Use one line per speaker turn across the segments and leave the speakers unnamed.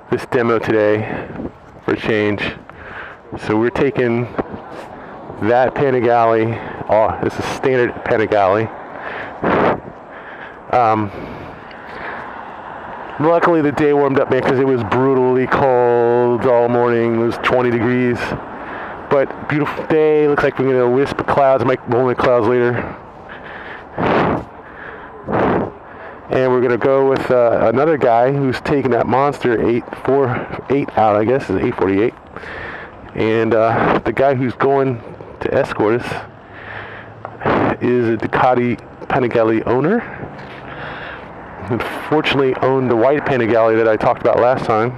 this demo today for a change. So we're taking that Panigale. Oh, this is standard Panigale. Luckily the day warmed up, man, because it was brutally cold all morning. It was 20 degrees. But beautiful day. Looks like we're going to wisp of clouds. Might roll in clouds later. And we're going to go with another guy who's taking that monster 848 out, I guess. Is 848. And the guy who's going to escort us is a Ducati Panigale owner. Unfortunately owned the white Panigale that I talked about last time.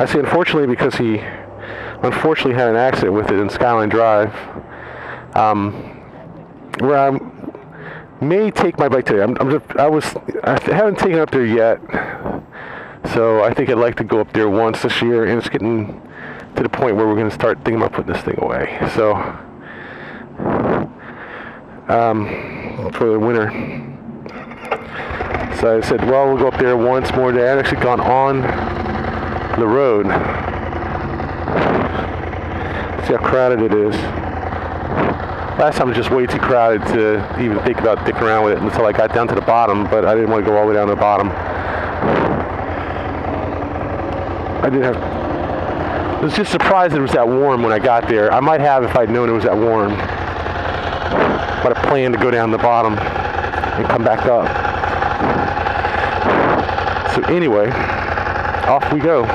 I say unfortunately because he unfortunately had an accident with it in Skyline Drive. Where I may take my bike today. I haven't taken it up there yet, so I think I'd like to go up there once this year, and it's getting to the point where we're going to start thinking about putting this thing away. So for the winter. So I said, well, we'll go up there once more day. I've actually gone on the road. See how crowded it is. Last time it was just way too crowded to even think about dicking around with it until I got down to the bottom, but I didn't want to go all the way down to the bottom. I was just surprised that it was that warm when I got there. I might have if I'd known it was that warm. But I planned to go down the bottom and come back up. So anyway, off we go.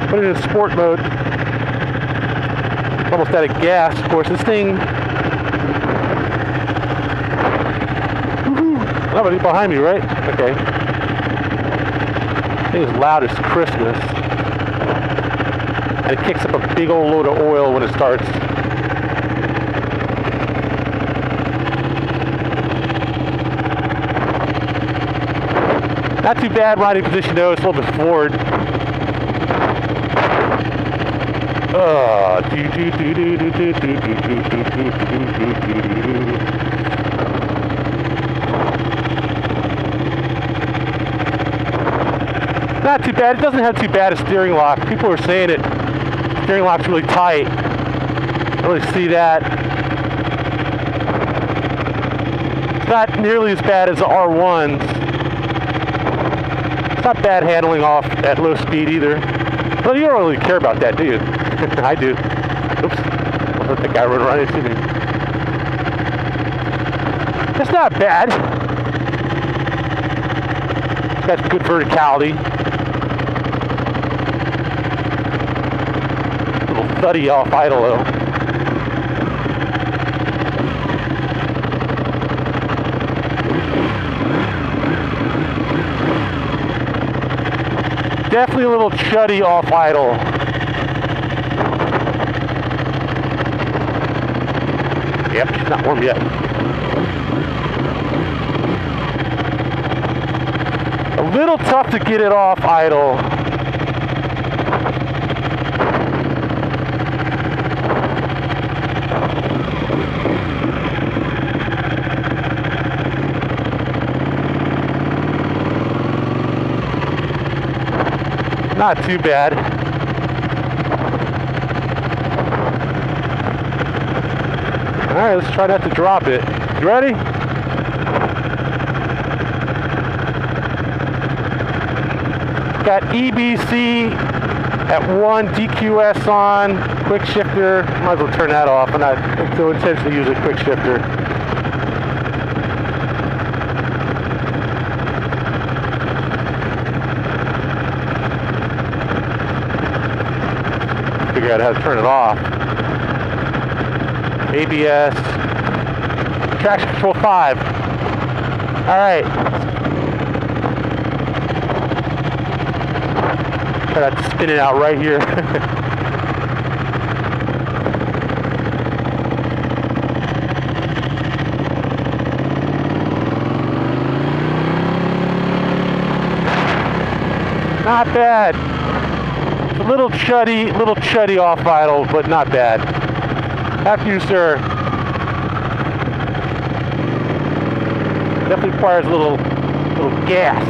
Put it in sport mode. Almost out of gas, of course. This thing. Woohoo! Nobody behind me, right? Okay. This thing is loud as Christmas. And it kicks up a big old load of oil when it starts. Not too bad riding position though, it's a little bit forward. Not too bad. It doesn't have too bad a steering lock. People are saying it. Steering lock's really tight. I don't really see that. It's not nearly as bad as the R1s. It's not bad handling off at low speed either. Well, you don't really care about that, do you? I do. Oops. I don't think I run right into me. It's not bad. It's got good verticality. A little thuddy off idle though. Definitely a little chuddy off idle. Yep, she's not warm yet. A little tough to get it off idle. Not too bad. All right, let's try not to drop it. You ready? Got EBC at 1, DQS on, quick shifter. Might as well turn that off. I'm not so intentionally use a quick shifter. Figure out how to turn it off. ABS, traction control 5. All right. Try not to spin it out right here. Not bad. It's a little chuddy off idle, but not bad. After you, sir. Definitely requires a little little gas.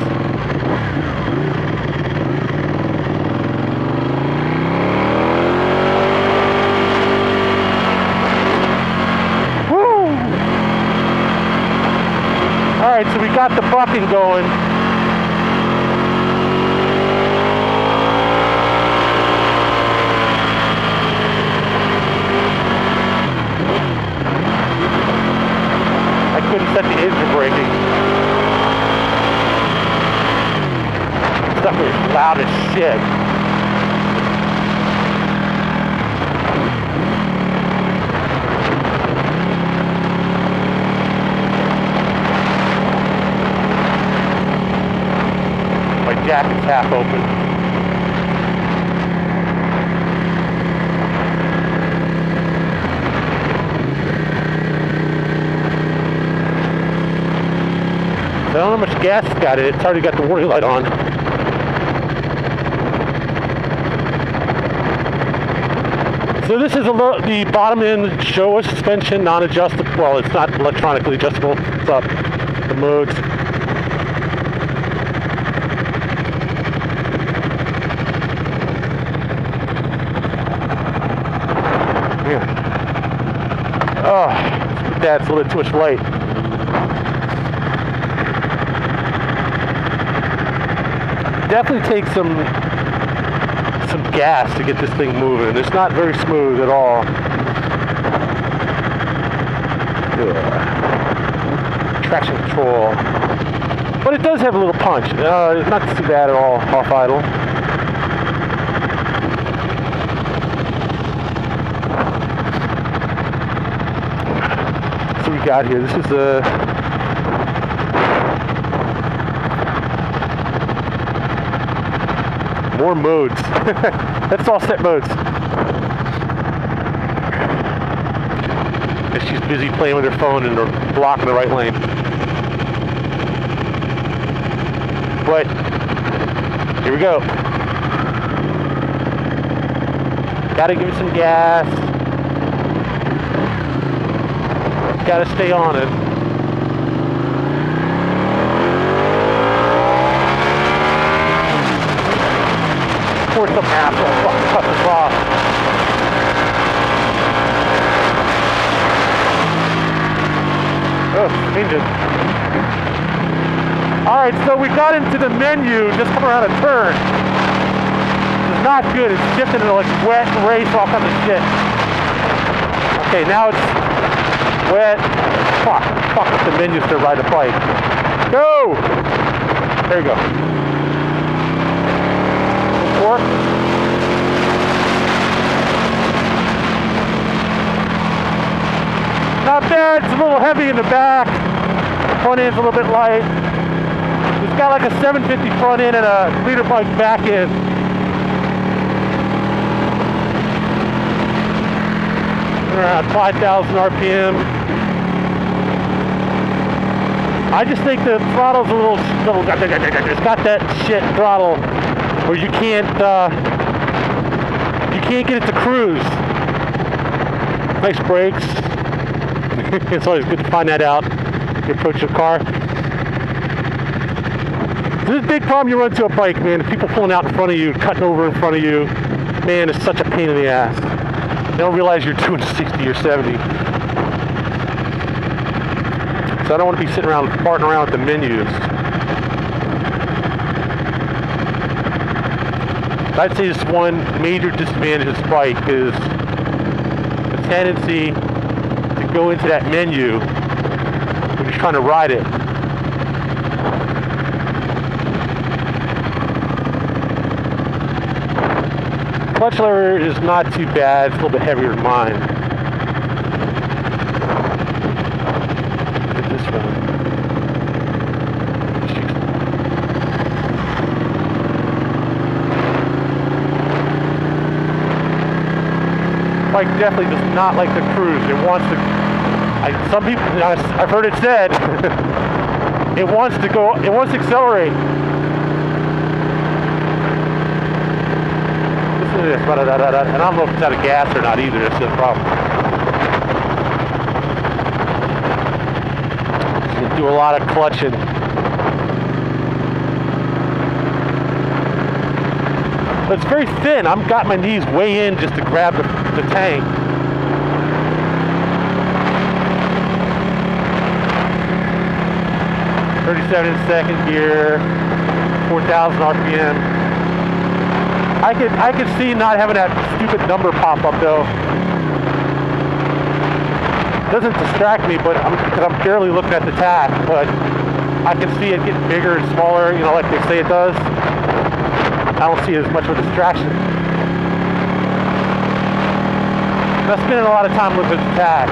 Woo! Alright, so we got the bucking going. Couldn't set the engine braking. Stuff was loud as shit. My jacket's half open. I don't know how much gas it's got in it. It's already got the warning light on. So this is the bottom end Showa suspension, non-adjustable. Well, it's not electronically adjustable. It's up the modes. Yeah. Oh, that's a little bit too much light. Definitely takes some gas to get this thing moving. It's not very smooth at all. Traction control, but it does have a little punch. It's not too bad at all off idle. So we got here. This is a more modes. That's all set modes. And she's busy playing with her phone and blocking the right lane. But here we go. Gotta give it some gas. Gotta stay on it. Or some asshole fucking cut us off. Oh, engine. Alright, so we got into the menu, just come around a turn. It's not good, it's shifting into like wet, race, all kinds of shit. Okay, now it's wet. Fuck if the menu still ride the bike. Go! There you go. Not bad, it's a little heavy in the back. Front end's a little bit light. It's got like a 750 front end and a liter bike back end. Around 5,000 RPM. I just think the throttle's a little it's got that shit throttle where you can't get it to cruise. Nice brakes. It's always good to find that out when you approach your car. This is a big problem you run into a bike, man. People pulling out in front of you, cutting over in front of you. Man, it's such a pain in the ass. They don't realize you're doing 60 or 70. So I don't want to be sitting around farting around with the menus. I'd say this one major disadvantage of this bike is the tendency to go into that menu when you're trying to ride it. Clutch lever is not too bad, it's a little bit heavier than mine. Look at this one. Bike definitely does not like to cruise. It wants to. Some people, I've heard it said, it wants to go. It wants to accelerate. Listen to this, and I don't know if it's out of gas or not either. That's the problem. It's gonna do a lot of clutching. it's very thin. I've got my knees way in just to grab the tank. .37 in second gear, 4,000 RPM. I could see not having that stupid number pop up though. It doesn't distract me, but because I'm barely looking at the tach, but I can see it getting bigger and smaller, you know, like they say it does. I don't see it as much of a distraction. I'm spending a lot of time looking at the tach.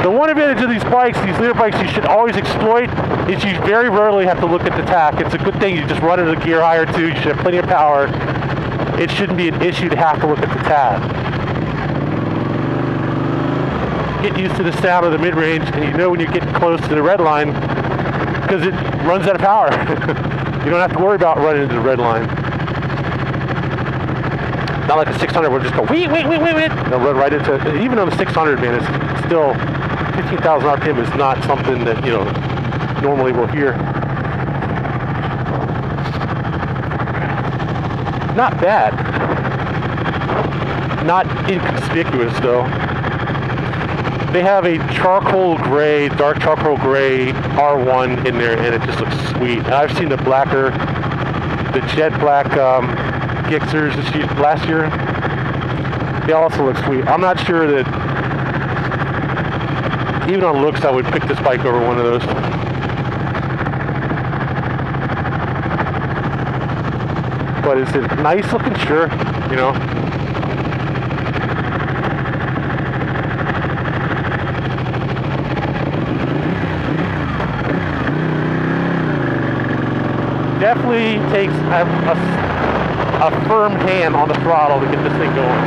The one advantage of these bikes, these leader bikes, you should always exploit is you very rarely have to look at the tach. It's a good thing. You just run it a gear higher too. You should have plenty of power. It shouldn't be an issue to have to look at the tach. Get used to the sound of the mid-range, and you know when you're getting close to the red line because it runs out of power. You don't have to worry about running into the red line. Not like a 600 where just go wait. They'll run right into it. Even on the 600, man, it's still 15,000 RPM is not something that, you know, normally we'll hear. Not bad. Not inconspicuous though. They have a charcoal gray, dark charcoal gray R1 in there, and it just looks sweet. And I've seen the blacker, the jet black Gixxers last year. They also look sweet. I'm not sure that, even on looks, I would pick this bike over one of those. But is it nice looking? Sure, you know. Definitely takes a firm hand on the throttle to get this thing going.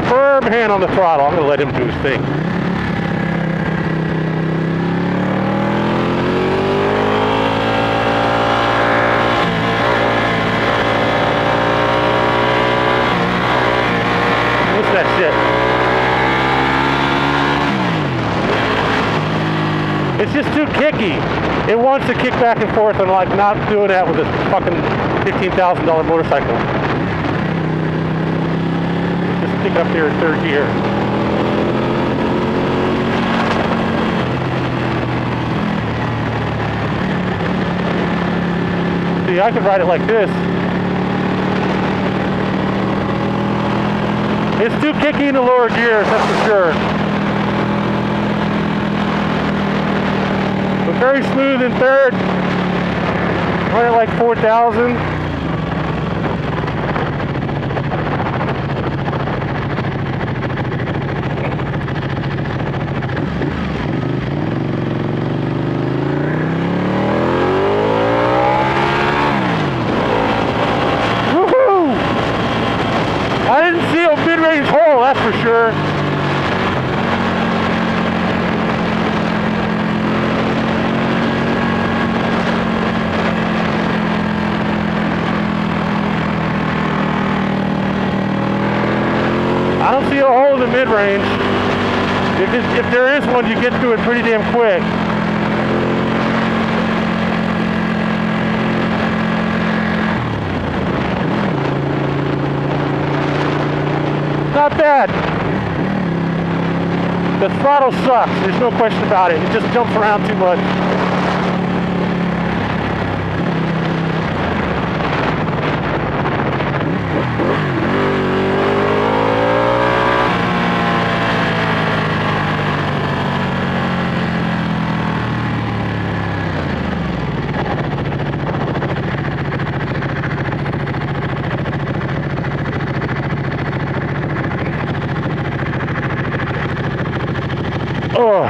Firm hand on the throttle. I'm going to let him do his thing. It's just too kicky. It wants to kick back and forth, and like not doing that with a fucking $15,000 motorcycle. Just stick it up there in third gear. See, I could ride it like this. It's too kicky in the lower gears, that's for sure. But very smooth in third. Run it like 4,000. Woohoo! I didn't see a mid-range hole, that's for sure. I don't see a hole in the mid-range. If there is one, you get to it pretty damn quick. Not bad. The throttle sucks, there's no question about it. It just jumps around too much. Oh.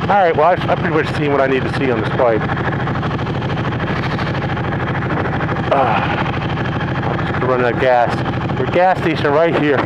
Alright, well, I've pretty much seen what I need to see on this bike. Just to run out of gas. We're gas station right here.